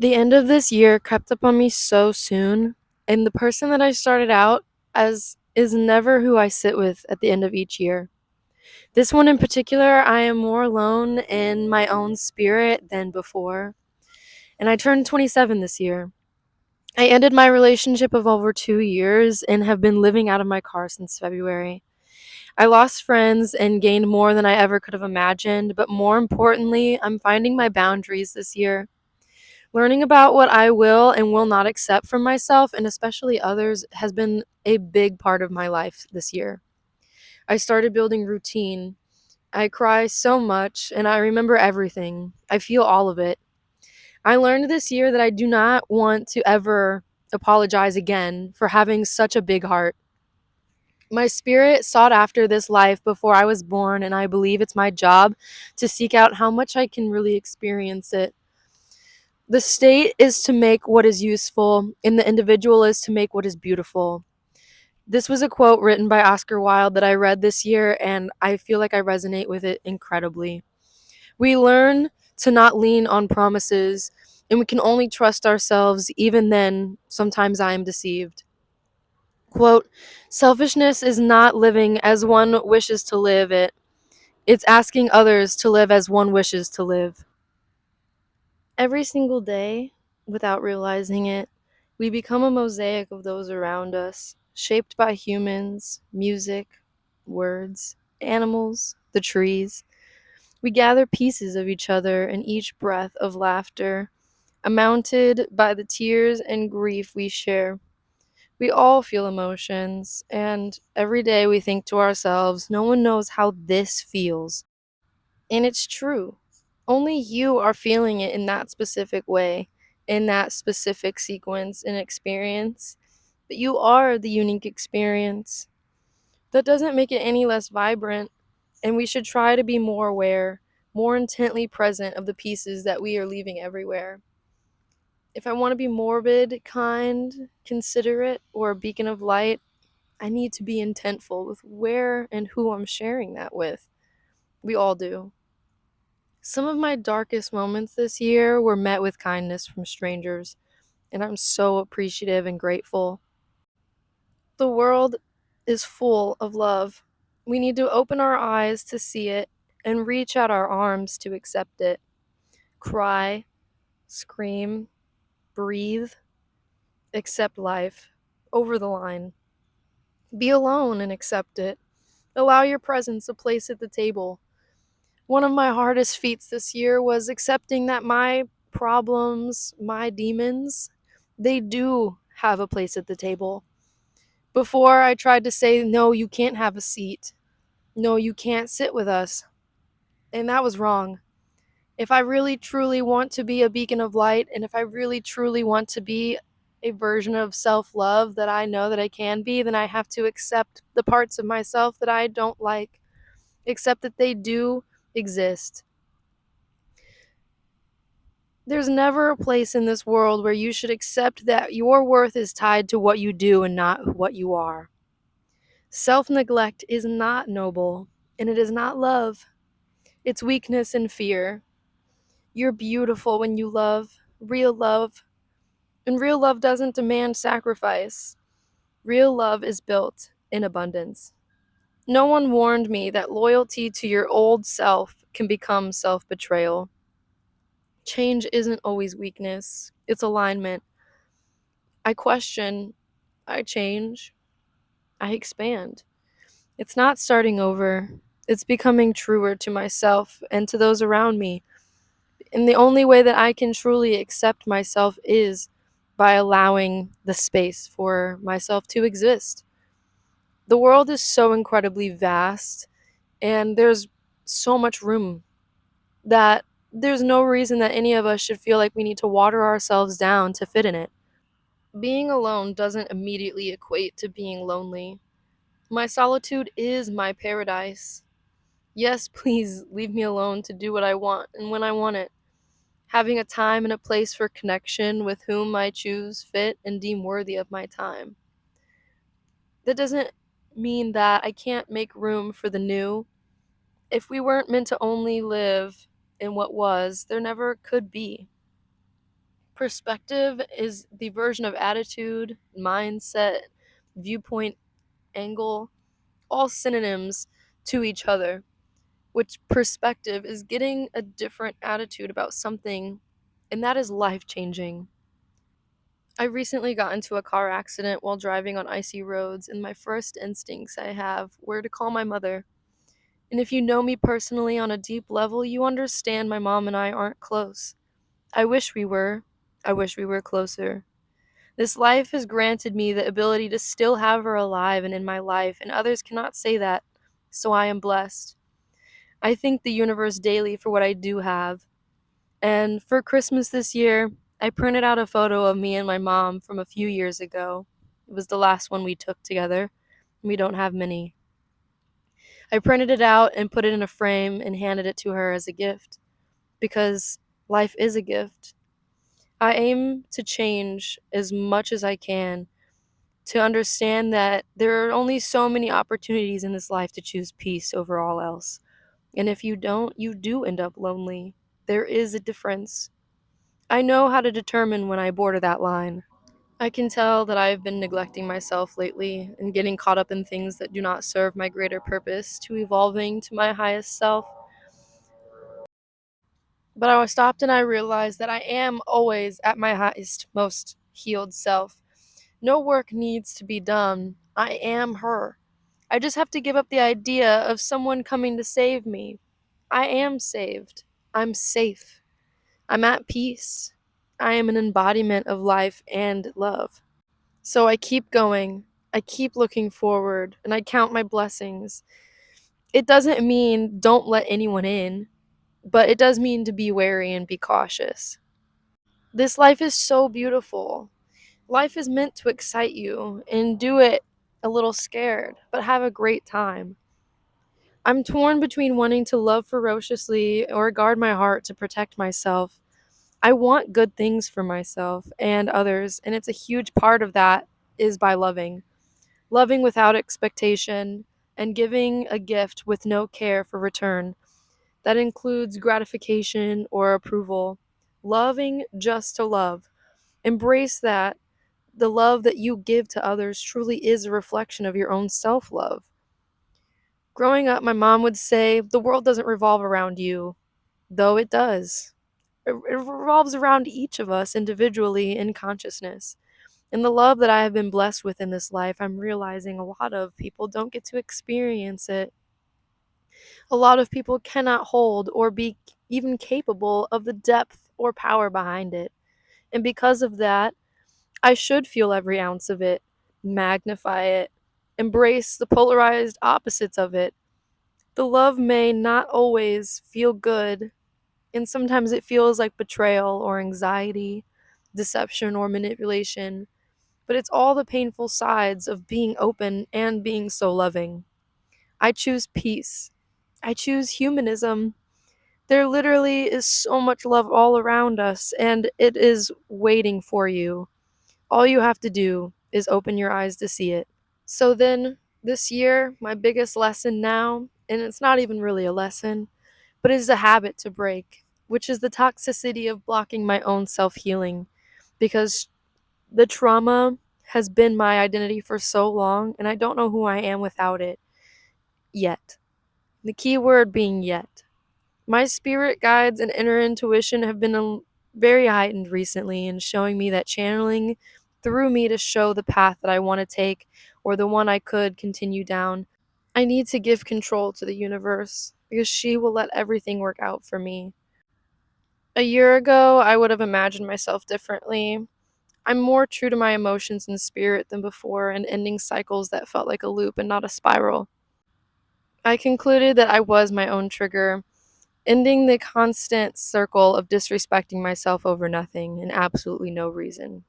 The end of this year crept up on me so soon, and the person that I started out as is never who I sit with at the end of each year. This one in particular, I am more alone in my own spirit than before, and I turned 27 this year. I ended my relationship of over 2 years and have been living out of my car since February. I lost friends and gained more than I ever could have imagined, but more importantly, I'm finding my boundaries this year. Learning about what I will and will not accept from myself and especially others has been a big part of my life this year. I started building routine. I cry so much and I remember everything. I feel all of it. I learned this year that I do not want to ever apologize again for having such a big heart. My spirit sought after this life before I was born, and I believe it's my job to seek out how much I can really experience it. The state is to make what is useful, and the individual is to make what is beautiful. This was a quote written by Oscar Wilde that I read this year, and I feel like I resonate with it incredibly. We learn to not lean on promises, and we can only trust ourselves. Even then, sometimes I am deceived. Quote, selfishness is not living as one wishes to live it, it's asking others to live as one wishes to live. Every single day, without realizing it, we become a mosaic of those around us, shaped by humans, music, words, animals, the trees. We gather pieces of each other in each breath of laughter, amounted by the tears and grief we share. We all feel emotions, and every day we think to ourselves, no one knows how this feels. And it's true. Only you are feeling it in that specific way, in that specific sequence and experience. But you are the unique experience. That doesn't make it any less vibrant, and we should try to be more aware, more intently present of the pieces that we are leaving everywhere. If I want to be morbid, kind, considerate, or a beacon of light, I need to be intentful with where and who I'm sharing that with. We all do. Some of my darkest moments this year were met with kindness from strangers, and I'm so appreciative and grateful. The world is full of love. We need to open our eyes to see it and reach out our arms to accept it. Cry, scream, breathe, accept life. Over the line. Be alone and accept it. Allow your presence a place at the table. One of my hardest feats this year was accepting that my problems, my demons, they do have a place at the table. Before I tried to say, no, you can't have a seat. No, you can't sit with us. And that was wrong. If I really truly want to be a beacon of light, and if I really truly want to be a version of self love that I know that I can be, then I have to accept the parts of myself that I don't like, accept that they do exist. There's never a place in this world where you should accept that your worth is tied to what you do and not what you are. Self neglect is not noble, and it is not love. It's weakness and fear. You're beautiful when you love, real love. And real love doesn't demand sacrifice. Real love is built in abundance. No one warned me that loyalty to your old self can become self betrayal. Change isn't always weakness, it's alignment. I question, I change, I expand. It's not starting over, it's becoming truer to myself and to those around me. And the only way that I can truly accept myself is by allowing the space for myself to exist. The world is so incredibly vast, and there's so much room that there's no reason that any of us should feel like we need to water ourselves down to fit in it. Being alone doesn't immediately equate to being lonely. My solitude is my paradise. Yes, please leave me alone to do what I want and when I want it. Having a time and a place for connection with whom I choose fit and deem worthy of my time. That doesn't mean that I can't make room for the new. If we weren't meant to only live in what was, there never could be. Perspective is the version of attitude, mindset, viewpoint, angle, all synonyms to each other, which perspective is getting a different attitude about something, and that is life changing. I recently got into a car accident while driving on icy roads, and my first instincts I have were to call my mother. And if you know me personally on a deep level, you understand my mom and I aren't close. I wish we were. I wish we were closer. This life has granted me the ability to still have her alive and in my life, and others cannot say that, so I am blessed. I thank the universe daily for what I do have. And for Christmas this year, I printed out a photo of me and my mom from a few years ago. It was the last one we took together. We don't have many. I printed it out and put it in a frame and handed it to her as a gift because life is a gift. I aim to change as much as I can to understand that there are only so many opportunities in this life to choose peace over all else. And if you don't, you do end up lonely. There is a difference. I know how to determine when I border that line. I can tell that I've been neglecting myself lately and getting caught up in things that do not serve my greater purpose to evolving to my highest self. But I was stopped and I realized that I am always at my highest, most healed self. No work needs to be done. I am her. I just have to give up the idea of someone coming to save me. I am saved. I'm safe. I'm at peace. I am an embodiment of life and love. So I keep going. I keep looking forward and I count my blessings. It doesn't mean don't let anyone in, but it does mean to be wary and be cautious. This life is so beautiful. Life is meant to excite you and do it a little scared, but have a great time. I'm torn between wanting to love ferociously or guard my heart to protect myself. I want good things for myself and others, and it's a huge part of that is by loving. Loving without expectation and giving a gift with no care for return. That includes gratification or approval. Loving just to love. Embrace that the love that you give to others truly is a reflection of your own self love. Growing up, my mom would say, the world doesn't revolve around you, though it does. It revolves around each of us individually in consciousness. And the love that I have been blessed with in this life, I'm realizing a lot of people don't get to experience it. A lot of people cannot hold or be even capable of the depth or power behind it. And because of that, I should feel every ounce of it, magnify it, embrace the polarized opposites of it. The love may not always feel good, and sometimes it feels like betrayal or anxiety, deception or manipulation, but it's all the painful sides of being open and being so loving. I choose peace. I choose humanism. There literally is so much love all around us, and it is waiting for you. All you have to do is open your eyes to see it. So then, this year, my biggest lesson now, and it's not even really a lesson, but it is a habit to break, which is the toxicity of blocking my own self healing. Because the trauma has been my identity for so long, and I don't know who I am without it yet. The key word being yet. My spirit guides and inner intuition have been very heightened recently in showing me that channeling through me to show the path that I want to take or the one I could continue down. I need to give control to the universe because she will let everything work out for me. A year ago, I would have imagined myself differently. I'm more true to my emotions and spirit than before and ending cycles that felt like a loop and not a spiral. I concluded that I was my own trigger, ending the constant circle of disrespecting myself over nothing and absolutely no reason.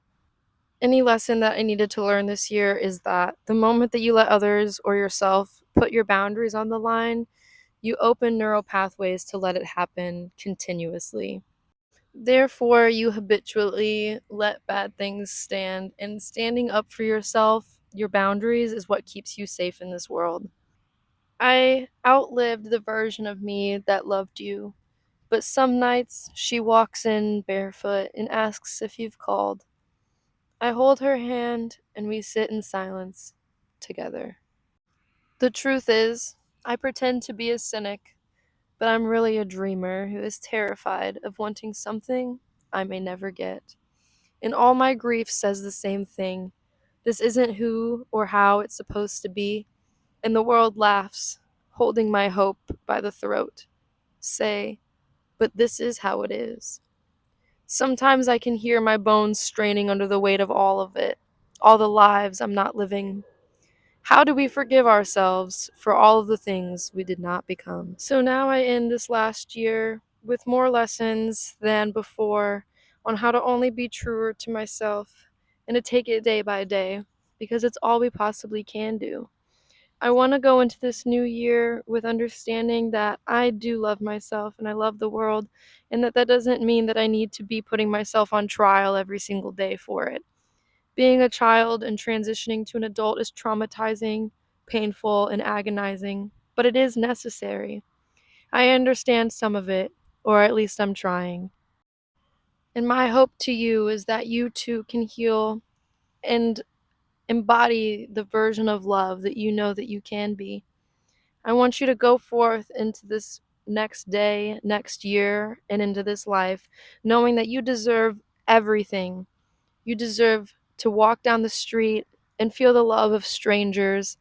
Any lesson that I needed to learn this year is that the moment that you let others or yourself put your boundaries on the line, you open neural pathways to let it happen continuously. Therefore, you habitually let bad things stand, and standing up for yourself, your boundaries, is what keeps you safe in this world. I outlived the version of me that loved you. But some nights she walks in barefoot and asks if you've called. I hold her hand and we sit in silence together. The truth is, I pretend to be a cynic, but I'm really a dreamer who is terrified of wanting something I may never get. And all my grief says the same thing. This isn't who or how it's supposed to be. And the world laughs, holding my hope by the throat. Say, but this is how it is. Sometimes I can hear my bones straining under the weight of all of it, all the lives I'm not living. How do we forgive ourselves for all of the things we did not become? So now I end this last year with more lessons than before on how to only be truer to myself and to take it day by day, because it's all we possibly can do. I want to go into this new year with understanding that I do love myself and I love the world, and that doesn't mean that I need to be putting myself on trial every single day for it. Being a child and transitioning to an adult is traumatizing, painful, and agonizing, but it is necessary. I understand some of it, or at least I'm trying. And my hope to you is that you too can heal and embody the version of love that you know that you can be. I want you to go forth into this next day, next year, and into this life, knowing that you deserve everything. You deserve to walk down the street and feel the love of strangers,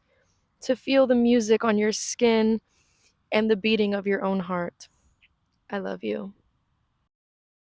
to feel the music on your skin and the beating of your own heart. I love you.